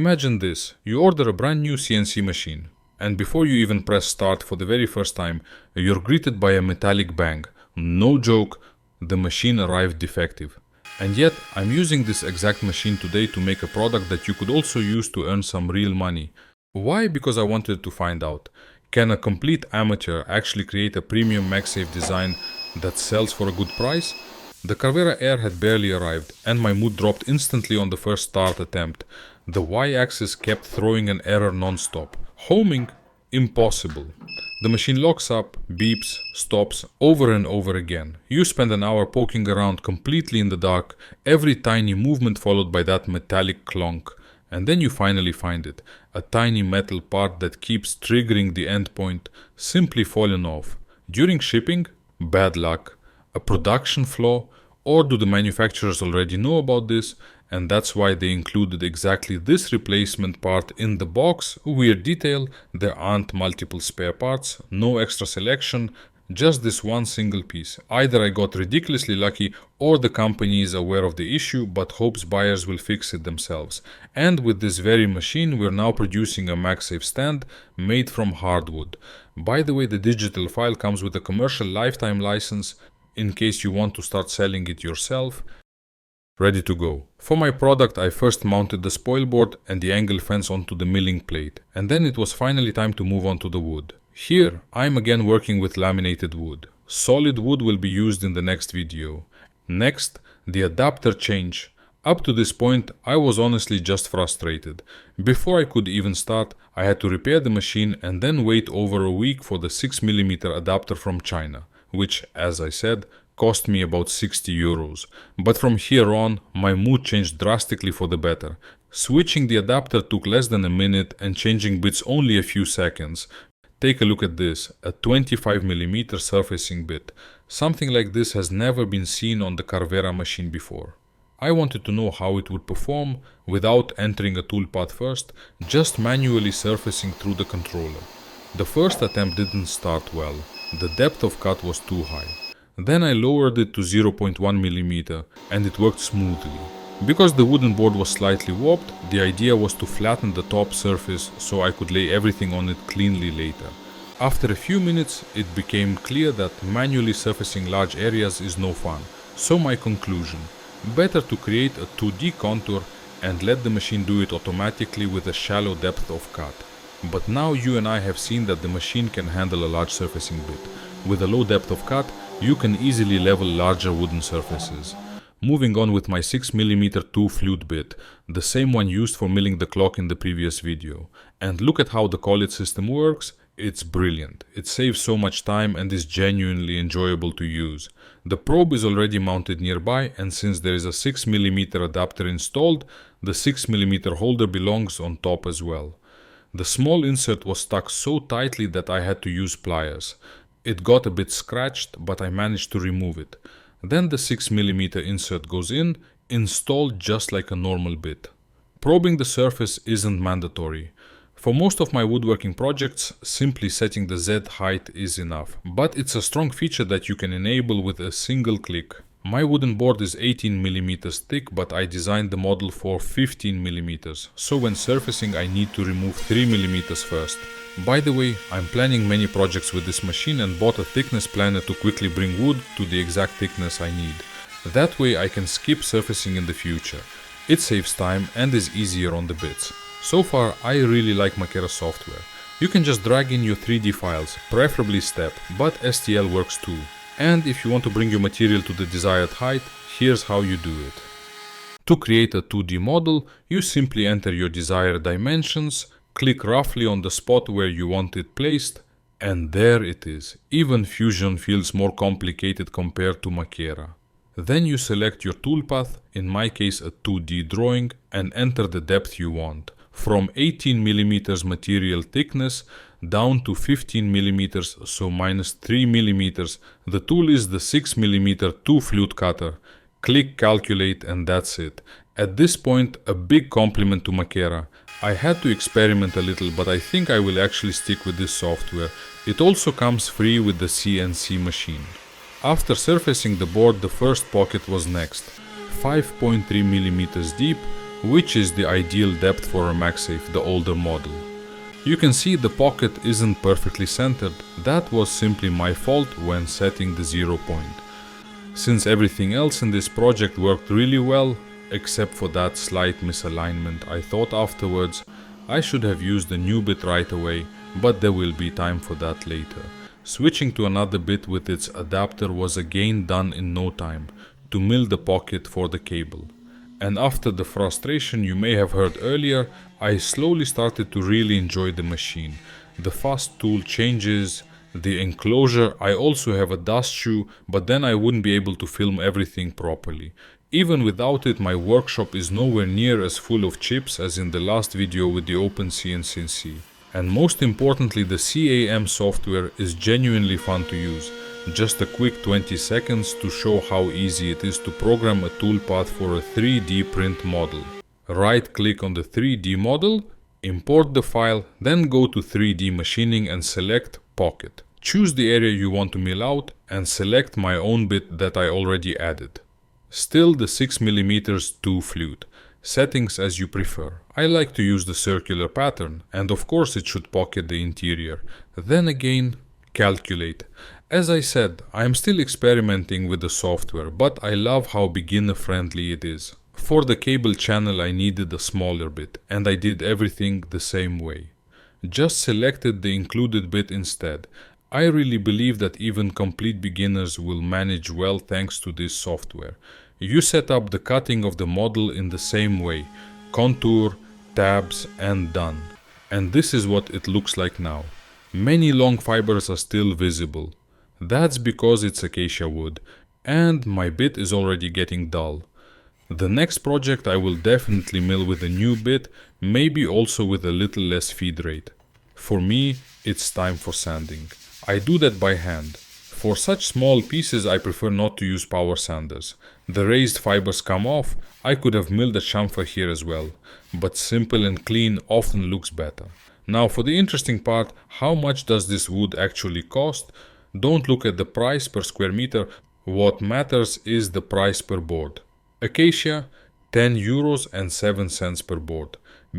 Imagine this, you order a brand new CNC machine, and before you even press start for the very first time, you're greeted by a metallic bang. No joke, the machine arrived defective. And yet, I'm using this exact machine today to make a product that you could also use to earn some real money. Why? Because I wanted to find out, can a complete amateur actually create a premium MagSafe design that sells for a good price? The Carvera Air had barely arrived, and my mood dropped instantly on the first start attempt. The Y-axis kept throwing an error non-stop. Homing? Impossible. The machine locks up, beeps, stops, over and over again. You spend an hour poking around completely in the dark, every tiny movement followed by that metallic clonk. And then you finally find it, a tiny metal part that keeps triggering the endpoint, simply falling off. During shipping? Bad luck. A production flaw? Or do the manufacturers already know about this, and that's why they included exactly this replacement part in the box? Weird detail, there aren't multiple spare parts, no extra selection, just this one single piece. Either I got ridiculously lucky or the company is aware of the issue but hopes buyers will fix it themselves. And with this very machine we're now producing a MagSafe stand made from hardwood. By the way, the digital file comes with a commercial lifetime license in case you want to start selling it yourself. Ready to go. For my product I first mounted the spoil board and the angle fence onto the milling plate, and then it was finally time to move on to the wood. Here I'm again working with laminated wood. Solid wood will be used in the next video. Next, the adapter change. Up to this point I was honestly just frustrated. Before I could even start, I had to repair the machine and then wait over a week for the 6mm adapter from China, which, as I said, cost me about 60 euros. But from here on, my mood changed drastically for the better. Switching the adapter took less than a minute and changing bits only a few seconds. Take a look at this, a 25mm surfacing bit. Something like this has never been seen on the Carvera machine before. I wanted to know how it would perform without entering a toolpath first, just manually surfacing through the controller. The first attempt didn't start well. The depth of cut was too high. Then I lowered it to 0.1mm and it worked smoothly. Because the wooden board was slightly warped, the idea was to flatten the top surface so I could lay everything on it cleanly later. After a few minutes, it became clear that manually surfacing large areas is no fun. So my conclusion, better to create a 2D contour and let the machine do it automatically with a shallow depth of cut. But now you and I have seen that the machine can handle a large surfacing bit. With a low depth of cut, you can easily level larger wooden surfaces. Moving on with my 6mm 2 flute bit, the same one used for milling the clock in the previous video. And look at how the collet system works, it's brilliant. It saves so much time and is genuinely enjoyable to use. The probe is already mounted nearby, and since there is a 6mm adapter installed, the 6mm holder belongs on top as well. The small insert was stuck so tightly that I had to use pliers. It got a bit scratched, but I managed to remove it. Then the 6mm insert goes in, installed just like a normal bit. Probing the surface isn't mandatory. For most of my woodworking projects, simply setting the Z height is enough, but it's a strong feature that you can enable with a single click. My wooden board is 18mm thick, but I designed the model for 15mm, so when surfacing I need to remove 3mm first. By the way, I'm planning many projects with this machine and bought a thickness planner to quickly bring wood to the exact thickness I need. That way I can skip surfacing in the future. It saves time and is easier on the bits. So far I really like Makera software. You can just drag in your 3D files, preferably step, but STL works too. And if you want to bring your material to the desired height, here's how you do it. To create a 2D model, you simply enter your desired dimensions, click roughly on the spot where you want it placed, and there it is. Even Fusion feels more complicated compared to Makera. Then you select your toolpath, in my case a 2D drawing, and enter the depth you want. From 18mm material thickness down to 15mm, so minus 3mm. The tool is the 6mm 2 flute cutter. Click calculate and that's it. At this point, a big compliment to Makera. I had to experiment a little, but I think I will actually stick with this software. It also comes free with the CNC machine. After surfacing the board, the first pocket was next. 5.3mm deep, which is the ideal depth for a MagSafe, the older model. You can see the pocket isn't perfectly centered. That was simply my fault when setting the 0 point. Since everything else in this project worked really well, except for that slight misalignment, I thought afterwards I should have used a new bit right away, but there will be time for that later. Switching to another bit with its adapter was again done in no time, to mill the pocket for the cable. And after the frustration you may have heard earlier, I slowly started to really enjoy the machine. The fast tool changes, the enclosure. I also have a dust shoe, but then I wouldn't be able to film everything properly. Even without it, my workshop is nowhere near as full of chips as in the last video with the Open CNC. And most importantly, the CAM software is genuinely fun to use. Just a quick 20 seconds to show how easy it is to program a toolpath for a 3D print model. Right click on the 3D model, import the file, then go to 3D machining and select pocket. Choose the area you want to mill out and select my own bit that I already added. Still the 6mm too fluid. Settings as you prefer. I like to use the circular pattern, and of course it should pocket the interior. Then again, calculate. As I said, I am still experimenting with the software, but I love how beginner friendly it is. For the cable channel I needed a smaller bit, and I did everything the same way. Just selected the included bit instead. I really believe that even complete beginners will manage well thanks to this software. You set up the cutting of the model in the same way, contour, tabs, and done. And this is what it looks like now. Many long fibers are still visible. That's because it's acacia wood, and my bit is already getting dull. The next project I will definitely mill with a new bit, maybe also with a little less feed rate. For me, it's time for sanding. I do that by hand. For such small pieces I prefer not to use power sanders. The raised fibers come off. I could have milled a chamfer here as well, but simple and clean often looks better. Now for the interesting part, how much does this wood actually cost? Don't look at the price per square meter, what matters is the price per board. Acacia, €10.07 per board.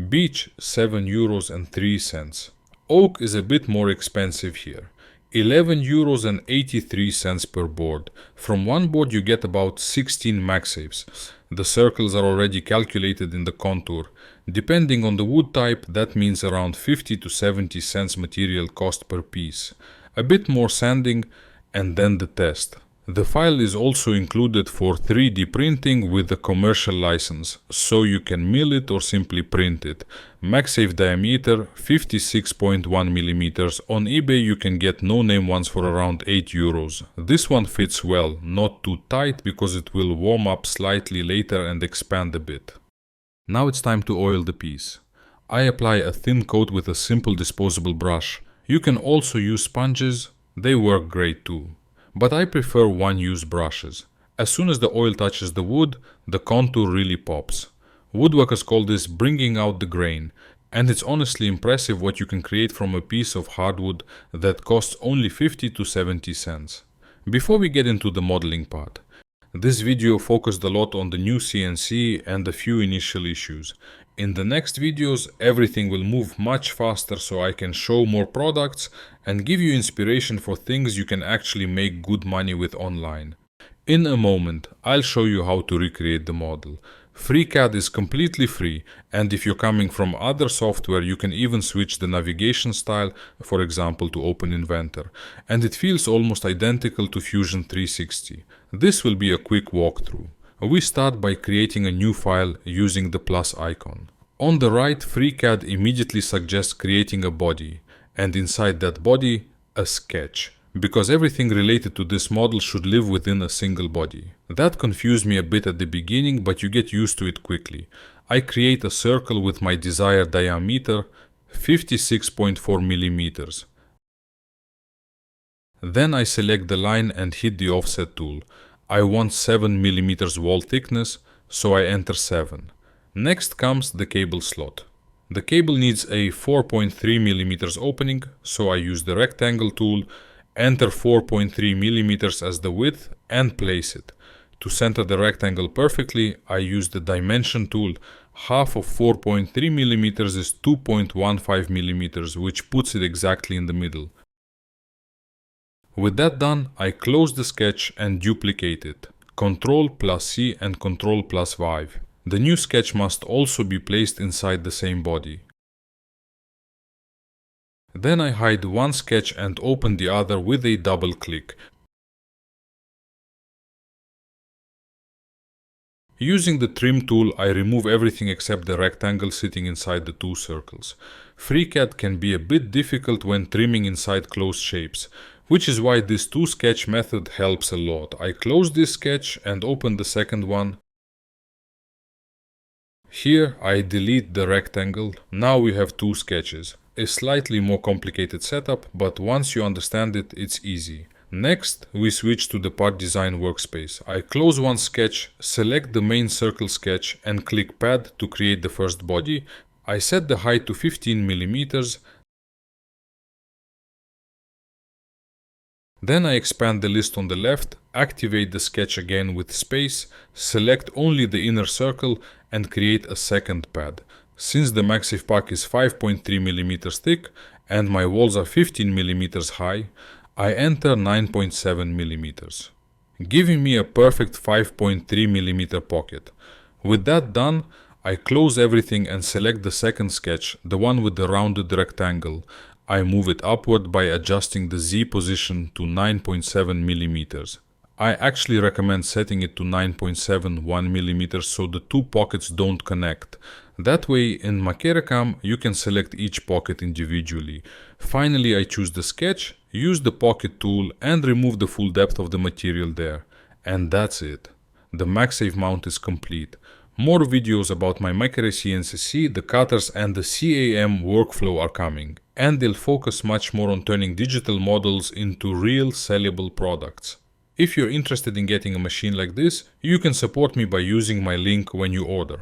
Beech, €7.03. Oak is a bit more expensive here. €11.83 per board. From one board you get about 16 MagSafes. The circles are already calculated in the contour. Depending on the wood type, that means around 50 to 70 cents material cost per piece. A bit more sanding and then the test. The file is also included for 3D printing with a commercial license, so you can mill it or simply print it. MagSafe diameter 56.1mm. On eBay you can get no-name ones for around €8. This one fits well, not too tight because it will warm up slightly later and expand a bit. Now it's time to oil the piece. I apply a thin coat with a simple disposable brush. You can also use sponges, they work great too. But I prefer one-use brushes. As soon as the oil touches the wood, the contour really pops. Woodworkers call this bringing out the grain, and it's honestly impressive what you can create from a piece of hardwood that costs only 50 to 70 cents. Before we get into the modeling part, this video focused a lot on the new CNC and a few initial issues. In the next videos, everything will move much faster so I can show more products and give you inspiration for things you can actually make good money with online. In a moment, I'll show you how to recreate the model. FreeCAD is completely free, and if you're coming from other software, you can even switch the navigation style, for example to Open Inventor, and it feels almost identical to Fusion 360. This will be a quick walkthrough. We start by creating a new file using the plus icon. On the right, FreeCAD immediately suggests creating a body, and inside that body, a sketch, because everything related to this model should live within a single body. That confused me a bit at the beginning, but you get used to it quickly. I create a circle with my desired diameter, 56.4mm. Then I select the line and hit the offset tool. I want 7mm wall thickness, so I enter 7. Next comes the cable slot. The cable needs a 4.3mm opening, so I use the rectangle tool, enter 4.3mm as the width and place it. To center the rectangle perfectly, I use the dimension tool. Half of 4.3 mm is 2.15 mm, which puts it exactly in the middle. With that done, I close the sketch and duplicate it. Ctrl+C and Ctrl+5. The new sketch must also be placed inside the same body. Then I hide one sketch and open the other with a double click. Using the trim tool, I remove everything except the rectangle sitting inside the two circles. FreeCAD can be a bit difficult when trimming inside closed shapes, which is why this two-sketch method helps a lot. I close this sketch and open the second one. Here I delete the rectangle. Now we have two sketches. A slightly more complicated setup, but once you understand it, it's easy. Next, we switch to the part design workspace. I close one sketch, select the main circle sketch and click pad to create the first body. I set the height to 15 mm. Then I expand the list on the left, activate the sketch again with space, select only the inner circle and create a second pad. Since the MagSafe pack is 5.3 mm thick and my walls are 15 mm high, I enter 9.7 mm, giving me a perfect 5.3 mm pocket. With that done, I close everything and select the second sketch, the one with the rounded rectangle. I move it upward by adjusting the Z position to 9.7 mm. I actually recommend setting it to 9.71 mm so the two pockets don't connect. That way, in Makera CAM, you can select each pocket individually. Finally, I choose the sketch, use the pocket tool and remove the full depth of the material there. And that's it. The MagSafe mount is complete. More videos about my Makera CNC, the cutters and the CAM workflow are coming. And they'll focus much more on turning digital models into real sellable products. If you're interested in getting a machine like this, you can support me by using my link when you order.